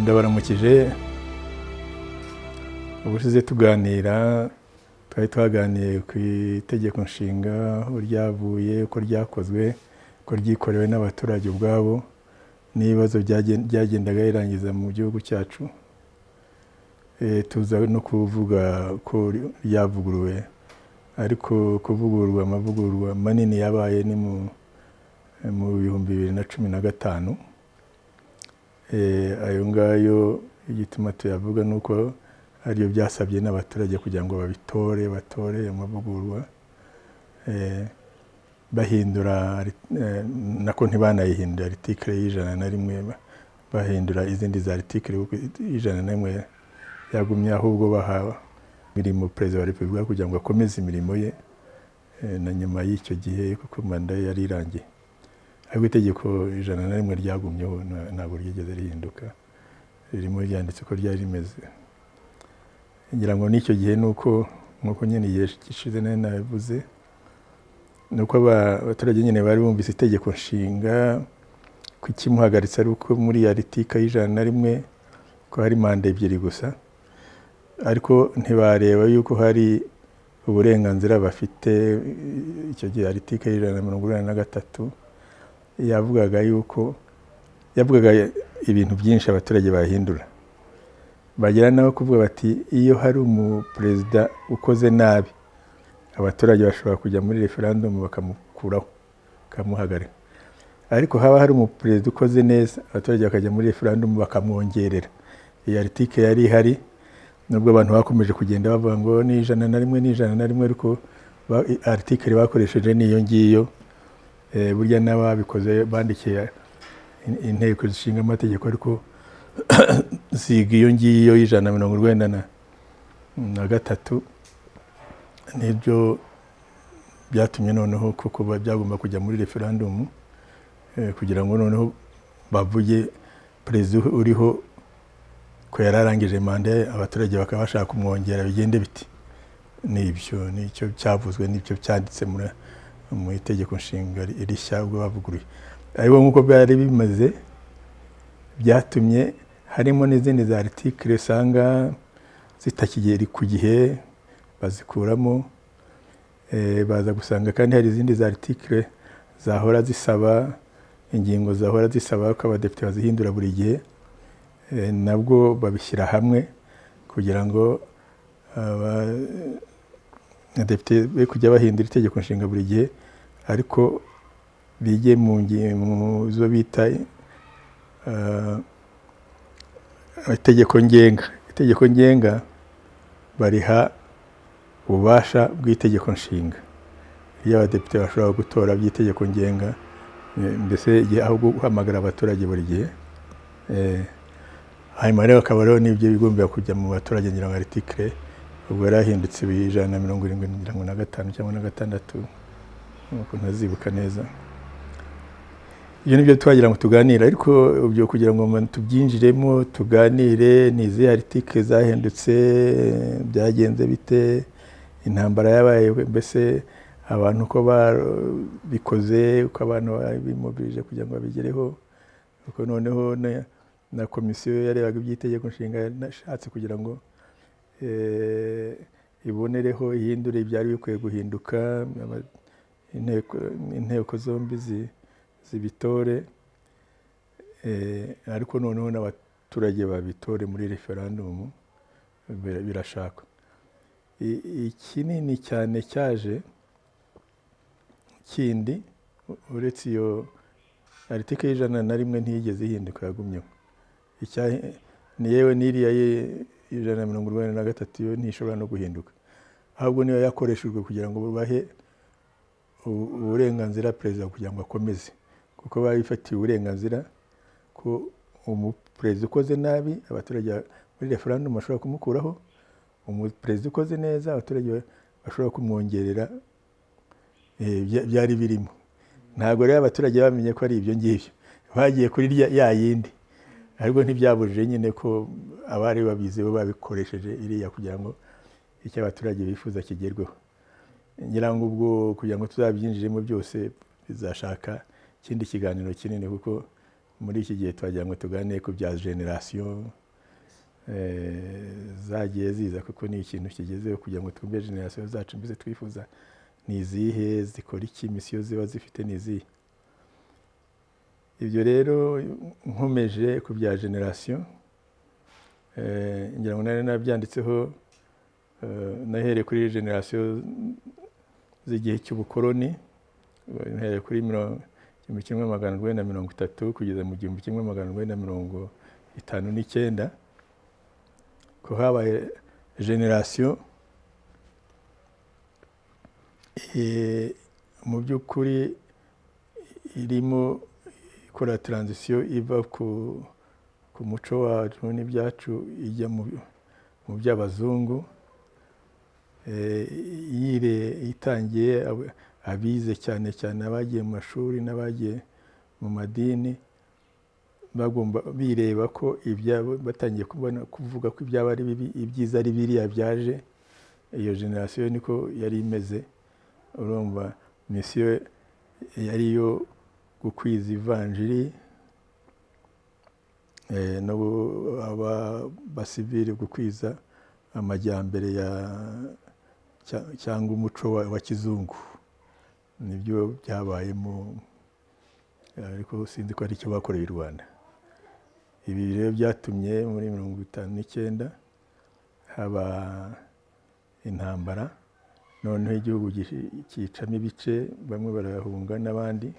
ndabaramukije. Ubushize tuganira twari twaganiye ku itegeko nshinga aho ryavuye, uko ryakozwe, uko ryikorewe n'abaturage ubwabo n'ibibazo byagendaga birangiza mu gihugu cyacu. Tuza no kuvuga ko ryavuguruwe, ariko kuvugururwa amavugururwa manini yabaye ni mu 2015. Ayo ngayo igituma tuyavuga nuko ariyo byasabye n'abaturage kugira ngo batore amavugururwa, bahindura nako ntibanayihindura article y'101, bahindura izindi za article y'101 yagumye, ahubwo bahawe mirimo Perezida wa Repubulika kugira ngo akomeze imirimo ye na nyuma y'icyo gihe kuko manda yari irangiye. Ariko itegeko 101 ryagumyeho, ntabwo ryigeze rihinduka, ririmo ryanditse ko ryari rimeze. Ngira ngo n'icyo gihe nuko nyine igihe gishize nabivuze, nuko abaturage nyine bari bumvise itegeko nshinga ku kimuhagaritse ari uko muri article y'101 ko hari manda ebyiri gusa, ariko ntibareba yuko hari uburenganzira bafite. Icyo gihe article y'183 yavugaga ibintu byinshi abaturage bahindura, bagira naho kuvuga bati iyo hari umuperezida ukoze nabi, abaturage bashobora kujya muri referendum bakamukuraho, bakamuhagarika. Ariko haba hari umuperezida ukoze neza, abaturage bakajya muri referendum bakamwongerera. Iyi article yari ihari, nubwo abantu bakomeje kugenda bavuga ngo ni 101, ariko article bakoresheje niyo ngiyo. Burya n'ababikoze bandikiye inteko zishinga amategeko, ariko ziga iyo ngiyo y'193 nibyo byatumye noneho kuko byagomba kujya muri referendum, kugira ngo noneho bavuge perezida uriho ko yararangije manda, abaturage bakaba bashaka kumwongera, bigende biti. Nibyo nicyo cyavuzwe, nicyo cyanditse mu itegeko nshinga rishya ubwo bavuguruye. Ariko nk'uko byari bimaze, byatumye harimo n'izindi za article usanga zitakigera ku gihe, bazikuramo. Baza gusanga kandi hari izindi za article zahora zisaba, ingingo zahora zisaba ko abadepite bazihindura buri gihe, nabwo babishyira hamwe kugira ngo abadepite be kujya bahindura itegeko nshinga buri gihe, ariko bige mu zo bita itegeko ngenga bariha ububasha bw'itegeko nshinga. Iyo abadepite bashobora gutora by'itegeko ngenga, mbese aho guhamagara abaturage buri gihe. Hanyuma rero akaba rero n'ibyo bigomba kujya mu baturage, ngira ngo article ubwo yarahindutse 175 cyangwa na 6, nuko ntazibuka neza. Ibyo nibyo twagira ngo tuganire, ariko ubyo kugira ngo tubyinjiremo tuganire n'izi article zahindutse, byagenze bite, intambara yabaye, mbese abantu ko bikoze, uko abantu bimobilije kugira ngo babigereho, uko noneho na komisiyo yarebaga iby'itegeko nshinga yashatse kugira ngo ibonereho ihindure ibyari bikwiye guhinduka, inteko zombi zibitore, ariko noneho n'abaturage babitore muri referendum birashakwa. Ikinini cyane cyaje kindi uretse iyo article y'101 ntiyigeze ihinduka, yagumyeho. Ni yewe n'iriya 143 yo ntishobora no guhinduka, ahubwo niyo yakoreshejwe kugira ngo bahe uburenganzira perezida kugira ngo akomeze, kuko babifatiye uburenganzira ko umuperezida ukoze nabi abaturage muri referendum bashobora kumukuraho, umuperezida ukoze neza abaturage bashobora kumwongerera. Byari birimo. Ntabwo rero abaturage bamenye ko ari ibyo ngibyo, bagiye kuri ya yindi, ariko ntibyabujije nyine ko abari babizi bo babikoresheje iriya kugira ngo icyo abaturage bifuza kigerweho. Ngira ngo ubwo kugira ngo tuzabyinjiremo byose bizashaka ikindi kiganiro kinini, kuko muri iki gihe twagira ngo tuganire ku bya generasiyo zagiye ziza, kuko ni ikintu kigezeho kugira ngo twumve generasiyo zacu mbese twifuza ni izihe, zikora iki, misiyo ziba zifite ni izihe. Ibyo rero nkomeje ku bya generasiyo, ngira ngo nari nabyanditseho, nahereye kuri generasiyo z'igihe cy'ubukoloni, nahereye kuri 1930 kugeza mu 1959, ko habaye generasiyo mu by'ukuri irimo ikora transition iva ku muco wacu n'ibyacu ijya mu by'abazungu, itangiye abize cyane cyane abagiye mu mashuri n'abagiye mu madini bagomba bireba ko ibyabo batangiye kuvuga ko ibyaba ari bibi, ibyiza ari biriya byaje. Iyo generasiyo niko yari imeze. Urumva misiyo yari yo gukwiza ivanjiri, no abasivili gukwiza amajyambere cyangwa umuco wa kizungu. Nibyo byabayemo, ariko sinzi ko ari icyo bakoreye u Rwanda. Ibi rero byatumye muri 1959 haba intambara, noneho igihugu cyicamo ibice, bamwe barahunga n'abandi.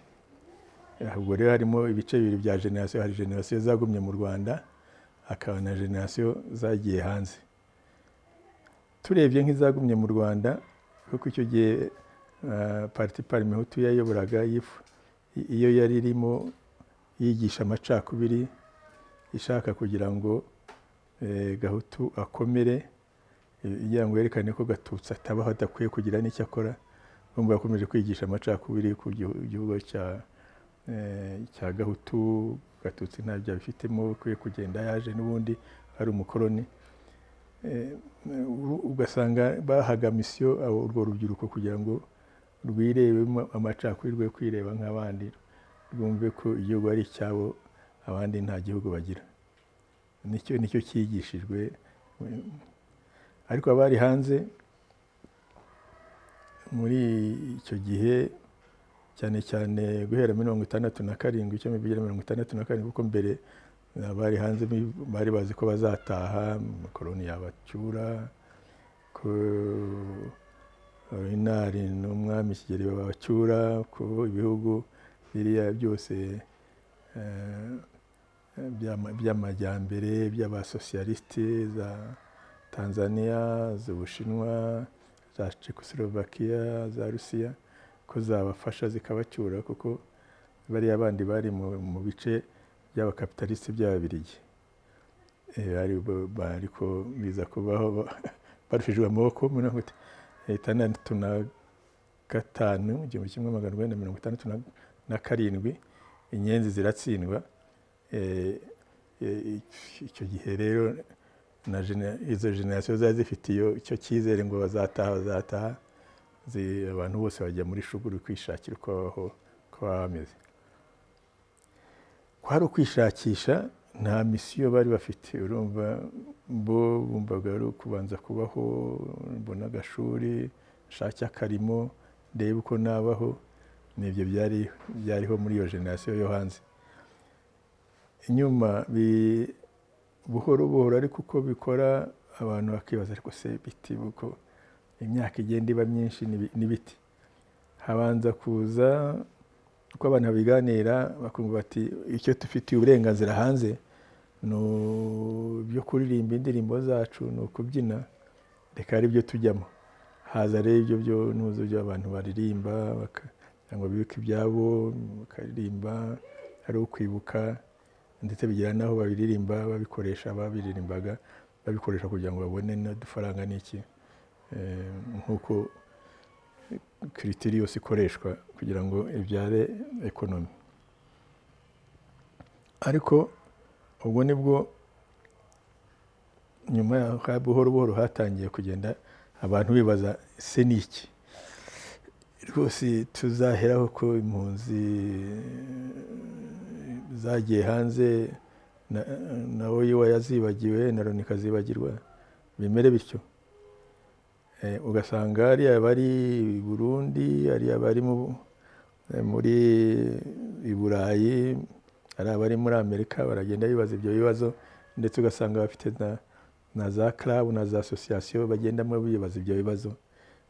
Ahubwo rero harimo ibice bibiri bya generasiyo. Hari generasiyo zagumye mu Rwanda, hakaba na generasiyo zagiye hanze. Turebye nk'izagumye mu Rwanda, kuko icyo gihe parti Parmehutu yayoboraga iyo yari irimo yigisha amacakubiri, ishaka kugira ngo Gahutu akomere, kugira ngo yerekane ko Gatutsi atabaho adakwiye kugira n'icyo akora. Bumva yakomeje kwigisha amacakubiri ku gihugu cya Gahutu. Gatutsi ntabyo abifitemo, ukwiye kugenda, yaje n'ubundi ari umukoloni. Ugasanga bahaga misiyo urwo rubyiruko kugira ngo rwirebemo amacakubiri, rwe kwireba nk'abandi, rwumve ko igihugu ari icyabo, abandi nta gihugu bagira. Nicyo cyigishijwe. Ariko abari hanze muri icyo gihe, cyane cyane guhera 1967, icyo mibigera 1967, kuko mbere abari hanze bari bazi ko bazataha, koloni yabacyura, ko inari n'umwami Kigeli babacyura, ko ibihugu biriya byose by'amajyambere by'abasosiyalisite, za Tanzania, z'Ubushinwa, za Czechoslovakia, za Rusiya, ko zabafasha zikabacyura, kuko bariya abandi bari mu bice by'abakapitalisite by'Ababiligi. Ariko biza kubaho barushijwe amaboko 1965, 1967, inyenzi ziratsindwa. Icyo gihe rero izo generasiyo zari zifite icyo cyizere ngo bazataha, abantu bose bajya muri shuguri kwishakira uko baba bameze. Kwari ukwishakisha, nta misiyo bari bafite. Urumva bo bumvaga ari ukubanza kubaho, mbona agashuri, nshake akarimo, ndebe uko nabaho. Nibyo byariho muri iyo generasiyo yo hanze. Inyuma buhoro buhoro, ariko uko bikora abantu bakibaza, ariko se biti uko imyaka igenda iba myinshi n'ibiti. Habanza kuza uko abantu babiganira, bakumva bati icyo dufitiye uburenganzira hanze byo kuririmba indirimbo zacu, no kubyina, reka ari byo tujyamo. Haza rero ibyo byo abantu baririmba, cyangwa bibuka ibyabo, bakaririmba, ari ukwibuka, ndetse bigira naho babiririmba babikoresha, babiririmbaga babikoresha kugira ngo babone n'udufaranga n'iki, nk'uko kiritiri yose ikoreshwa kugira ngo ibyare ekonomi. Ariko ubwo nibwo nyuma ya buhoro buhoro hatangiye kugenda abantu bibaza, se n'iki rwose tuzaheraho ko impunzi zagiye hanze na oyiwa yazibagiwe na Loni ikazibagirwa bimere bityo. Ugasanga ari abari Burundi, ari abari muri i Burayi, ari abari muri Amerika baragenda bibaza ibyo bibazo, ndetse ugasanga bafite na za club na za association bagendamo bibaza ibyo bibazo,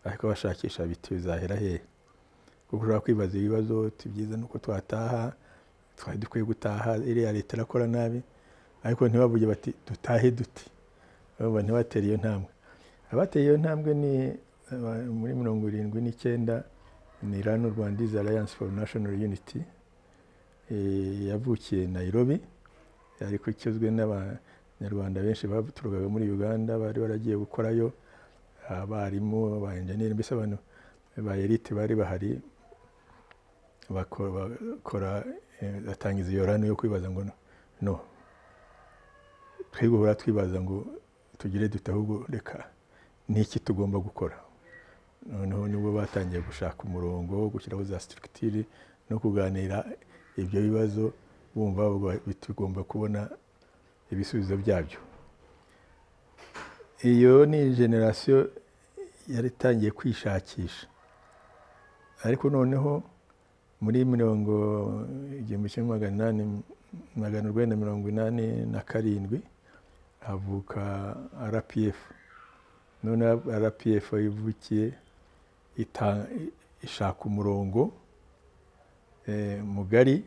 ariko bashakisha biti bizahera hehe. Kuko ushobora kwibaza ibibazo tibyiza nuko twataha, twari dukwiye gutaha, iriya leta irakora nabi, ariko ntibavuge bati dutahe duti, ntibatera iyo ntambwe. Abateye iyo ntambwe ni muri 79 ni Rano Rwandese Alliance for National Unity, yavukiye Nairobi, ariko ikozwe n'Abanyarwanda benshi baturukaga muri Uganda, bari baragiye gukorayo, abarimu ba engineer, mbese abantu ba elite bari bahari bakora atangiza iyo Rano yo kwibaza ngo no twiguhora twibaza ngo tugire dutahubwo reka niki tugomba gukora. Noneho nibwo batangiye gushaka umurongo, gushyiraho za structure no kuganira ibyo bibazo, bumva bitugomba kubona ibisubizo byabyo. Iyo ni generation yari tangiye kwishakisha, ariko noneho muri 1987 havuka RPF. None RPF ivukiye ishaka umurongo mugari,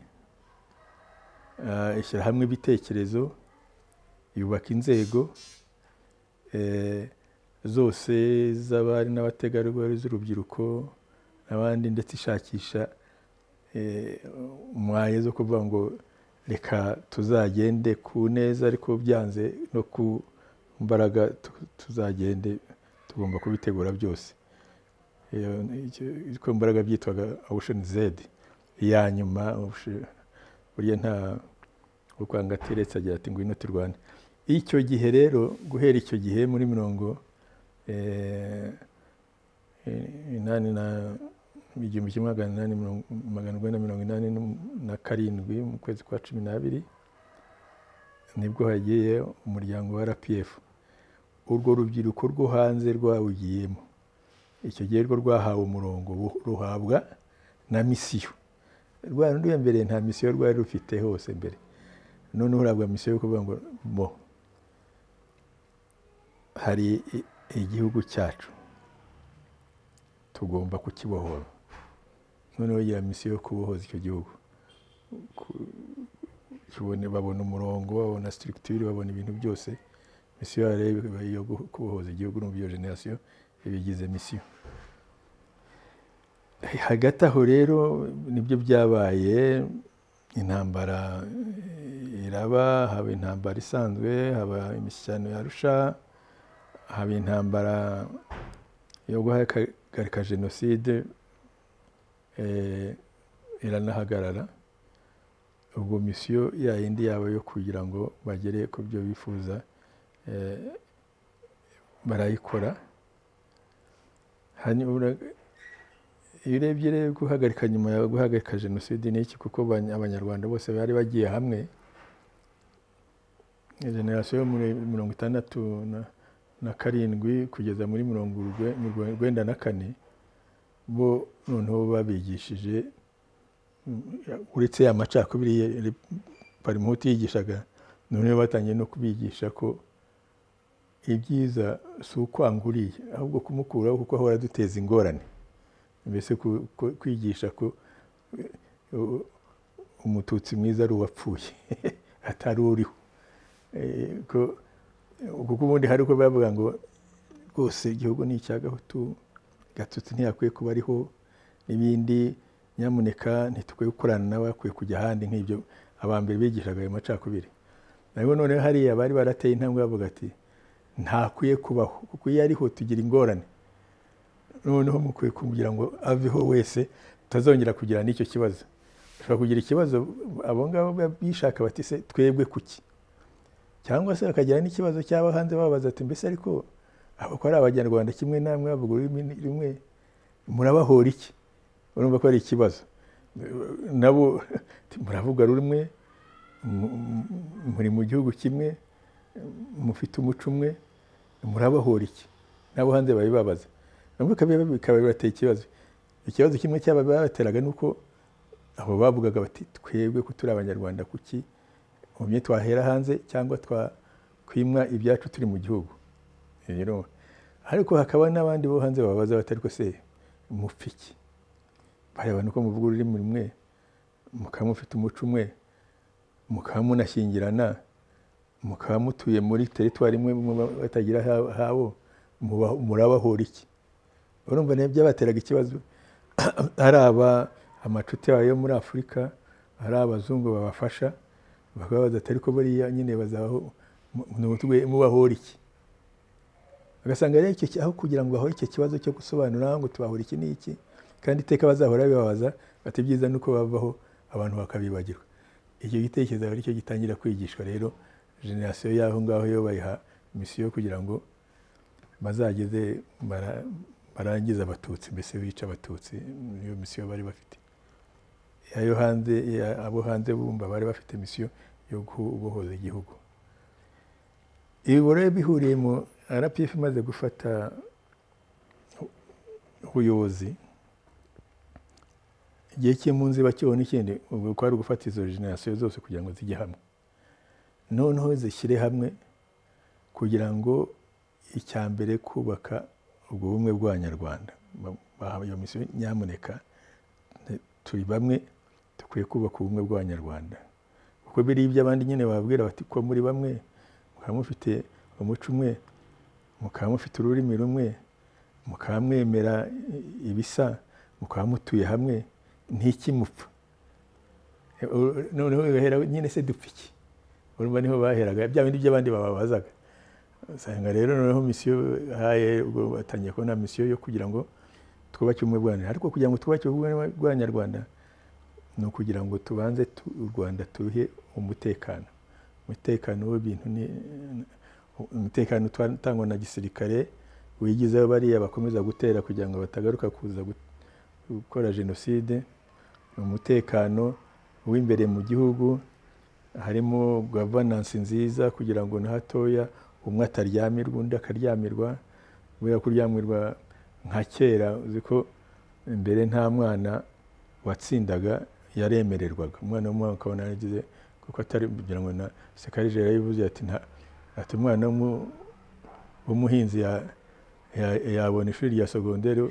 ishyira hamwe ibitekerezo, yubaka inzego zose z'abari n'abategarugori, z'urubyiruko n'abandi, ndetse ishakisha umwaye zo kuvuga ngo reka tuzagende ku neza, ariko byanze no ku mbaraga tuzagende, tugomba kubitegura byose. Iko mbaraga byitwaga Ocean Z, iya nyuma burya nta ukwanga teretse agira ati ngwino turwane. Icyo gihe rero, guhera icyo gihe muri 1987 mu kwezi kwa 12 nibwo hagiye umuryango wa RPF. Urwo rubyiruko rwo hanze rwawugiyemo, icyo gihe rwo rwahawe umurongo, ruhabwa na misiyo. Rwanda mbere nta misiyo rwari rufite hose mbere, none urabwa misiyo yo kuvuga ngo hari igihugu cyacu tugomba kukibohora. None bagira misiyo yo kubohoza icyo gihugu, babona umurongo, babona structure, babona ibintu byose. Misiyo yo kubohoza igihugu n'ubyo generation ibigize misiyo. Hagati aho rero nibyo byabaye, intambara iraba, haba intambara isanzwe, haba imishyikirano ya Arusha, haba intambara yo guhagarika jenoside, iranahagarara. Ubwo misiyo ya yindi yabo yo kugira ngo bagere ku byo bifuza barayikora. Hanyuma iyo urebye rero guhagarika, nyuma yo guhagarika jenoside ni iki? Kuko abanyarwanda bose bari bagiye hamwe, generation yo muri 67 kugeza muri 94 bo noneho babigishije, uretse amacakubiri Parimuti yigishaga, noneho batangiye no kubigisha ko ibyiza si ukwanguriye, ahubwo kumukuraho kuko ahora duteza ingorane. Mbese kwigisha ko umututsi mwiza ari uwapfuye atari uriho. Kuko ubundi hari uko bavuga ngo rwose igihugu ni icy'agahutu, Gatutsi ntiyakwiye kuba ariho n'ibindi, nyamuneka ntitukwiye gukorana nawe, akwiye kujya ahandi. Nk'ibyo abambere bigishaga ayo macakubiri. Naho none hariya bari barateye intambwe bavuga ati ntakwiye kubaho, kuko iyo ariho tugira ingorane. Noneho mukwiye kugira ngo aveho wese, tutazongera kugira n'icyo kibazo. Ushobora kugira ikibazo abo ngabo bishaka bati se twebwe kuki, cyangwa se bakagira n'ikibazo cyaba hanze babaza ati mbese ariko abo ko ari Abanyarwanda kimwe namwe bavuga ururimi rumwe, murabahora iki? Urumva ko ari ikibazo. Nabo muravuga rumwe, muri mu gihugu kimwe, mufite umuco umwe, murabahora iki? Nabo hanze babibabaza, bikaba bibateye ikibazo kimwe cyababateraga nuko abo bavugaga bati twebwe ko turi abanyarwanda, kuki umwe twahera hanze cyangwa twakwimwa ibyacu turi mu gihugu. Ariko hakaba n'abandi bo hanze bababaza bati ariko se mupfa iki? Bareba nuko muvuga ururimi rumwe, mukaba mufite umuco umwe, mukaba munashyingirana, mukaba mutuye muri teritwari imwe batagira habo, murabahora iki? Urumva ne byabateraga ikibazo. Hari amacuti yo muri Afurika, hari abazungu babafasha, bakababaza ati ariko bariya nyine bazaho mubahora iki? Agasanga rero aho kugira ngo bahore icyo kibazo cyo gusobanura ngo tubahora iki n'iki, kandi iteka bazahora bibabaza bati byiza nuko bavaho abantu bakabibagirwa. Icyo gitekerezo ari cyo gitangira kwigishwa rero generasiyo y'aho ngaho yo bayiha misiyo kugira ngo bazageze barangiza abatutsi, mbese bica abatutsi. Niyo misiyo bari bafite. Ayo hanze, abo hanze bumva bari bafite misiyo yo kubohoza igihugu. Ibi rero bihuriye mu RPF imaze gufata ubuyobozi, igihe cy'impunzi bakibona ikindi, ubwo kwari gufata izo generasiyo zose kugira ngo zijye hamwe, noneho zishyire hamwe kugira ngo icya mbere kubaka ubwo bumwe bw'Abanyarwanda. Bahawe iyo misiyo, nyamuneka turi bamwe, dukwiye kubaka ubumwe bw'Abanyarwanda, kuko biri iby'abandi nyine bababwira bati ko muri bamwe, mukaba mufite umuco umwe, mukaba mufite ururimi rumwe, mukaba mwemera ibisa, mukaba mutuye hamwe, ntiki mupfa. Noneho bagahera nyine se dupfa iki? Urumva niho baheraga bya bindi by'abandi bababazaga. Usanga rero noneho misiyo haye, ubwo batangiye kubona misiyo yo kugira ngo twubake ubumwe bw'Abanyarwanda. Ariko kugira ngo twubake ubumwe bw'Abanyarwanda ni ukugira ngo tubanze u Rwanda turuhe umutekano. Umutekano w'ibintu ni umutekano utangwa na gisirikare, wigizeho bariya bakomeza gutera kugira ngo batagaruka kuza gukora jenoside. Umutekano w'imbere mu gihugu, harimo governance nziza kugira ngo na hatoya umwe ataryamirwa undi akaryamirwa. Kubera kuryamirwa nka kera, uzi ko imbere nta mwana watsindaga yaremererwaga. Umwana w'umwaka ukabona yaragize, kuko atari kugira ngo na Sekarije yabivuze ati umwana w'umuhinzi yabona ishuri rya segonderi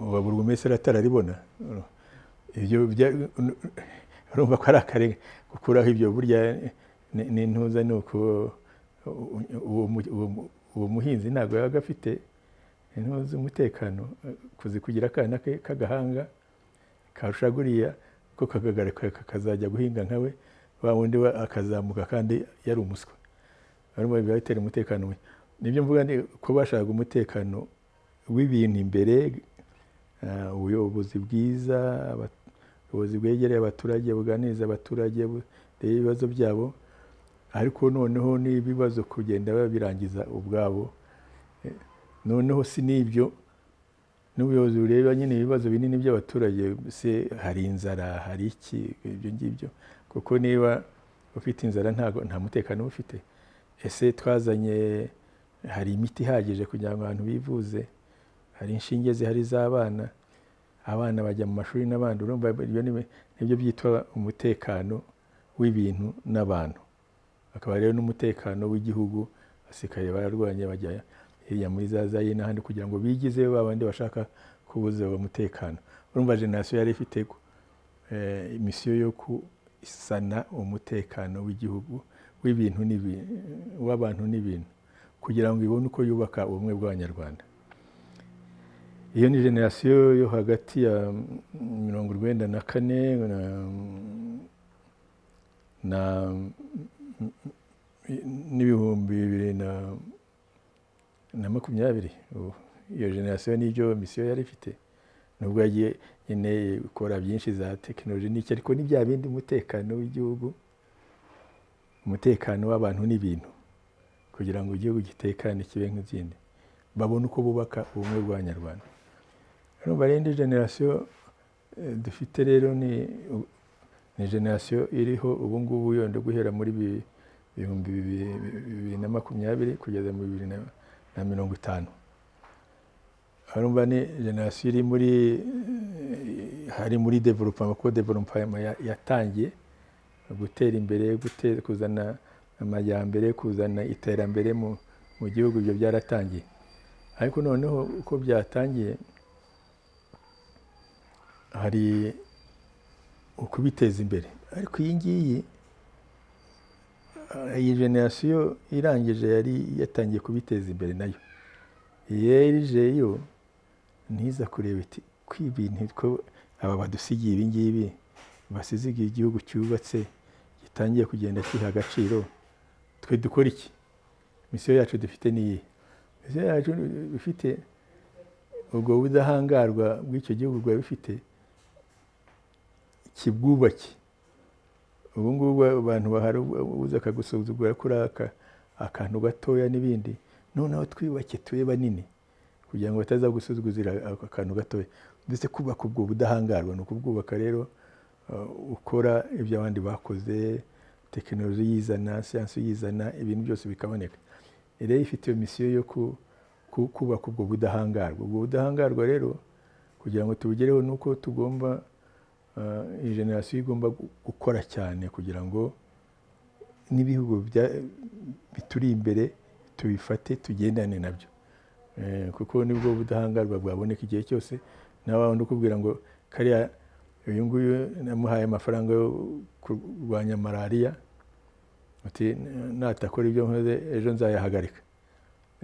wa burugumesitiri atararibona. Ibyo urumva ko ari akarenge gukuraho ibyo. Burya n'intuza ni uko uwo muhinzi ntabwo yabaga afite intuza umutekano, kugira akana ke k'agahanga karusha guriya ko kagagarika kakazajya guhinga nkawe, wa wundi akazamuka kandi yari umuswa. Barimo bitera umutekano we. Nibyo mvuga ni ko bashaka umutekano w'ibintu imbere, ubuyobozi bwiza, ubuyobozi bwegereye abaturage, buganiriza abaturage ibibazo byabo, ariko noneho n'ibibazo kugenda babirangiza ubwabo. Noneho si n'ibyo, n'ubuyobozi bureba nyine ibibazo binini by'abaturage, se hari inzara, hari iki, ibyo ngibyo. Kuko niba ufite inzara nta mutekano ufite. Ese twazanye, hari imiti ihagije kugira ngo abantu bivuze, hari inshinge zihari z'abana, abana bajya mu mashuri n'abandi. Urumva ibyo nibyo byitwa umutekano w'ibintu n'abantu. Akaba rero n'umutekano w'igihugu, abasirikare bararwanye bajya hirya muri Zazayi n'ahandi kugira ngo bigizeyo babandi bashaka kubuza uwo mutekano. Urumva generasiyo yari ifite misiyo yo gusana umutekano w'igihugu, w'ibintu w'abantu n'ibintu, kugira ngo ibone uko yubaka ubumwe bw'Abanyarwanda. Iyo ni generasiyo yo hagati ya 1994 na n'ibihumbi 2020. Iyo generasiyo n'ibyo misiyo yari ifite, nubwo yagiye nyine gukora byinshi za tekinoloji n'iki, ariko ni bya bindi, umutekano w'igihugu, umutekano w'abantu n'ibintu, kugira ngo igihugu gitekane kibe nk'izindi, babone uko bubaka ubumwe ni generasiyo iriho ubu ngubu yenda guhera muri 2020 kugeza mu 2050. Urumva ni generasiyo iri muri development, kuko development yatangiye gutera imbere, kuzana amajyambere, kuzana iterambere mu gihugu. Ibyo byaratangiye, ariko noneho uko byatangiye hari ukubiteza imbere. Ariko iyi generasiyo irangije yari yatangiye kubiteza imbere nayo. Yerije yo ntiza kureba iti kw'ibintu ko aba badusigiye ibi ngibi, basizigiye igihugu cyubatse gitangiye kugenda kiha agaciro, twe dukora iki? Misiyo yacu dufite niyi. Misiyo yacu bifite ubwo budahangarwa bw'icyo gihugu bwa bifite kibwubake. Ubu ngubu abantu bahari uza akagusuzugura kuri akantu gatoya n'ibindi, noneho twibake tube banini kugira ngo bataza gusuzuguzira akantu gatoya. Ndetse kubaka ubwo budahangarwa ni ukubwubaka rero, ukora ibyo abandi bakoze, tekinoloji yizana, siyansi yizana, ibintu byose bikaboneka. Rero ifite iyo misiyo yo kubaka ubwo budahangarwa. Ubwo budahangarwa rero kugira ngo tubugereho nuko tugomba, iyi generasiyo igomba gukora cyane kugira ngo n'ibihugu bituri imbere tubifate, tugendane nabyo. Kuko nibwo budahangarwa bwaboneka igihe cyose. Nawe ndikubwira ngo kariya uyu nguyu namuhaye amafaranga yo kurwanya malariya, ati natakora ibyo nkoze ejo nzayahagarika.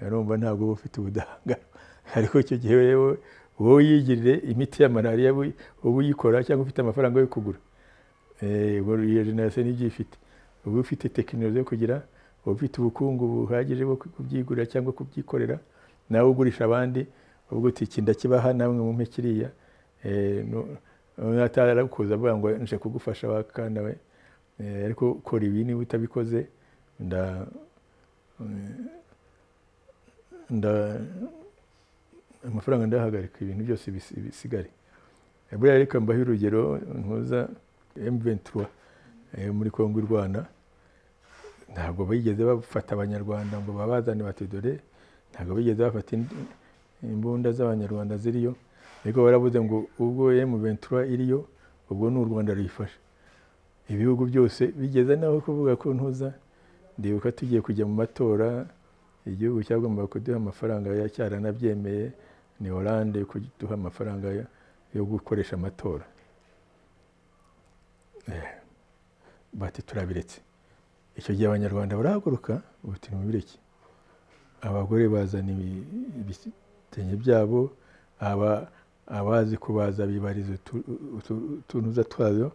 Urumva ntabwo ufite ubudahangarwa. Ariko icyo gihe rero wowe yigirire imiti ya malariya uba uyikora, cyangwa ufite amafaranga yo kugura. Iyo generasiyo nibyo ifite. Uba ufite tekinoloji yo kugira, uba ufite ubukungu buhagije bwo kubyigurira cyangwa kubyikorera, nawe ugurisha abandi, ubwo uti iki ndakibaha namwe mumpe kiriya. Atarakuza avuga ngo nje kugufasha wakana we, ariko kora ibi, niba utabikoze amafaranga ndahagarika, ibintu byose bisigare. Buriya reka mbahe urugero, ntuza M23 muri Kongo irwana, ntabwo bigeze bafata abanyarwanda ngo babazane bati dore, ntabwo bigeze bafata imbunda z'abanyarwanda ziriyo, ariko baravuze ngo ubwo M23 iriyo, ubwo n'u Rwanda ruyifashe. Ibihugu byose bigeze naho kuvuga ko ntuza, ndibuka tugiye kujya mu matora, igihugu cyagombaga kuduha amafaranga cyaranabyemeye, ni Hollande kuduha amafaranga yo gukoresha amatora. Bati turabiretse. Icyo gihe abanyarwanda barahaguruka, ubuti mubireke. Abagore bazana ibitenge byabo, abazi kubaza bibariza utuntuza twazo,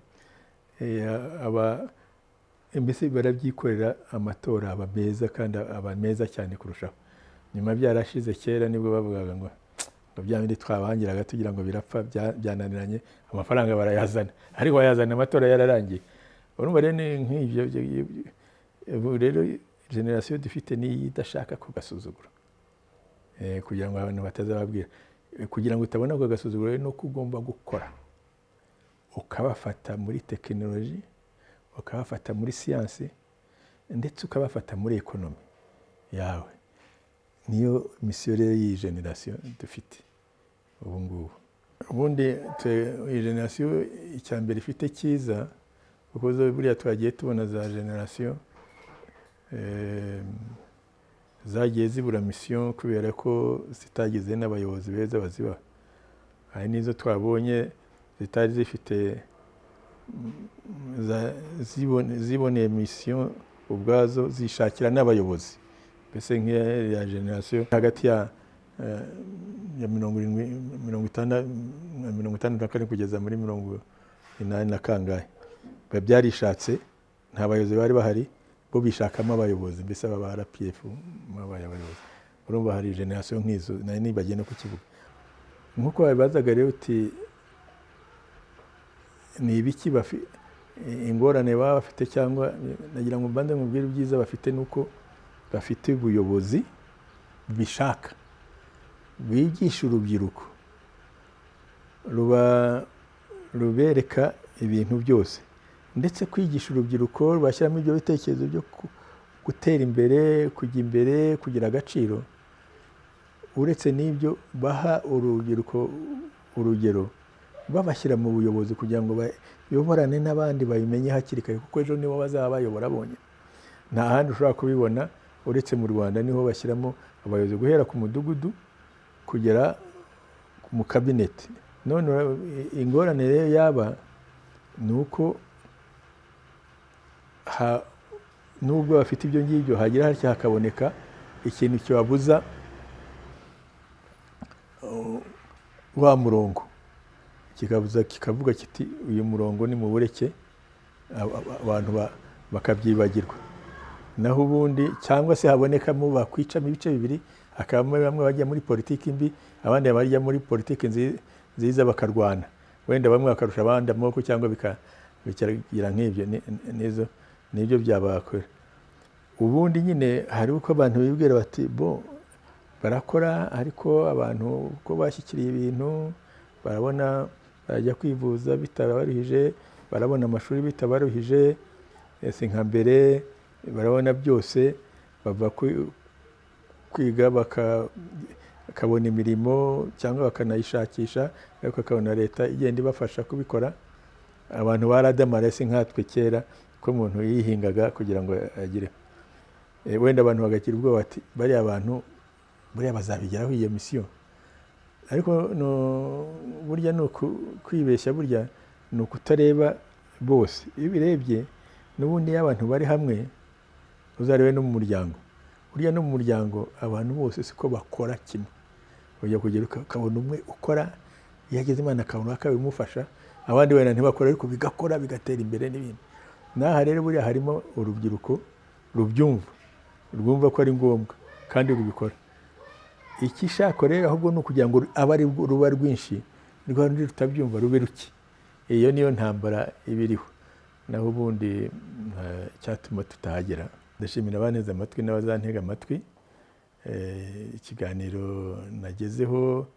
mbese barabyikorera, amatora aba meza kandi aba meza cyane kurushaho. Nyuma byarashize kera nibwo bavugaga ngo bya bindi twabangiraga tugira ngo birapfa byananiranye, amafaranga barayazana, ariko bayazana amatora yararangiye. Urumva rero nk'ibyo rero generasiyo dufite ni idashaka kugasuzugura, kugira ngo abantu batazababwira, kugira ngo utabona ko gasuzugura no kugomba gukora, ukabafata muri tekinoloji, ukabafata muri siyansi, ndetse ukabafata muri ekonomi yawe. Niyo misiyo rero y'iyi generasiyo dufite ubu ngubu. Ubundi iyi generasiyo icya mbere ifite cyiza, kuko buriya twagiye tubona za generasiyo zagiye zibura misiyo kubera ko zitagize n'abayobozi beza bazibaha. Hari n'izo twabonye zitari zifite, ziboneye misiyo ubwazo, zishakira n'abayobozi. Mbese nk'iya generasiyo hagati ya 54 kugeza muri 80 na kangahe, byarishatse, nta bayobozi bari bahari, bo bishakamo abayobozi, mbese aba ba RPF mabaye abayobozi. Urumva hari generasiyo nk'izo, nari nibagiye no kukivuga. Nk'uko babibazaga rero uti ni ibiki ingorane baba bafite, cyangwa nagira ngo mbanze mubwire ibyiza bafite, nuko bafite ubuyobozi bishaka, bwigisha urubyiruko, rubereka ibintu byose, ndetse kwigisha urubyiruko rwashyiramo ibyo bitekerezo byo gutera imbere, kujya imbere, kugira agaciro. Uretse n'ibyo baha urubyiruko urugero babashyira mu buyobozi kugira ngo bayoborane n'abandi babimenye hakiri kare, kuko ejo nibo bazaba bayobora bonyine. Nta handi ushobora kubibona uretse mu Rwanda, niho bashyiramo abayobozi guhera ku mudugudu kugera mu kabineti. None ingorane rero yaba ni uko nubwo bafite ibyo ngibyo hagira hatya hakaboneka ikintu kibabuza wa murongo, kikavuga kiti uyu murongo ni mubureke, abantu bakabyibagirwa. Naho ubundi cyangwa se habonekamo bakwicamo ibice bibiri, hakabamo bamwe bajya muri politiki mbi, abandi bajya muri politiki nziza bakarwana, wenda bamwe bakarusha abandi amaboko cyangwa bikagira nk'ibyo. Nibyo byabakora. Ubundi nyine hari uko abantu bibwira bati bo barakora, ariko abantu uko bashyikiriye ibintu barabona bajya kwivuza bitabaruhije, barabona amashuri bitabaruhije, si nka mbere, barabona byose, bava kwiga bakabona imirimo cyangwa bakanayishakisha, ariko bakabona leta igenda ibafasha kubikora. Abantu baradamara si nkatwe kera ko umuntu yihingaga kugira ngo agireho. Wenda abantu bagagira ubwoba bati bariya abantu buriya bazabigeraho iyo misiyo. Ariko burya ni kwibeshya, burya ni ukutareba bose. Iyo ubirebye n'ubundi iyo abantu bari hamwe, uzarebe no mu muryango. Burya no mu muryango abantu bose siko bakora kimwe. Ujya kugera ukabona umwe ukora, iyo ageze Imana akabona akabimufasha, abandi wenda ntibakora ariko bigakora bigatera imbere n'ibindi. Naha rero buriya harimo urubyiruko rubyumva, rwumva ko ari ngombwa kandi rubikora. Ikishako rero ahubwo ni ukugira ngo abe ari ruba rwinshi, rwa rundi rutabyumva rube ruke. Iyo niyo ntambara ibiriho. Naho ubundi cyatuma tutahagera. Ndashimira abaneza amatwi n'abazantega amatwi. Ikiganiro nagezeho,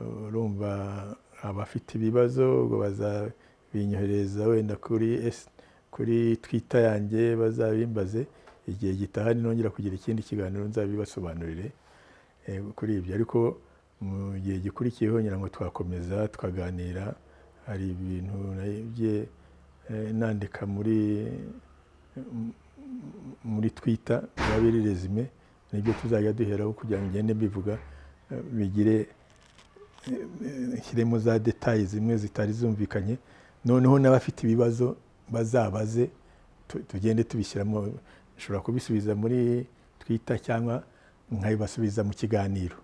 urumva abafite ibibazo ubwo bazabinyohereza wenda kuri Twitter yanjye, bazabimbaze. Igihe gitaha nongera kugira ikindi kiganiro nzabibasobanurire kuri ibyo. Ariko mu gihe gikurikiyeho ngira ngo twakomeza tukaganira. Hari ibintu nagiye nandika muri Twitter, babiri resume, nibyo tuzajya duheraho kugira ngo ngende mbivuga, bigire nshyiremo za details zimwe zitari zumvikanye. Noneho n'abafite ibibazo bazabaze, tugende tubishyiramo. Nshobora kubisubiza muri Twitter cyangwa nkabibasubiza mu kiganiro.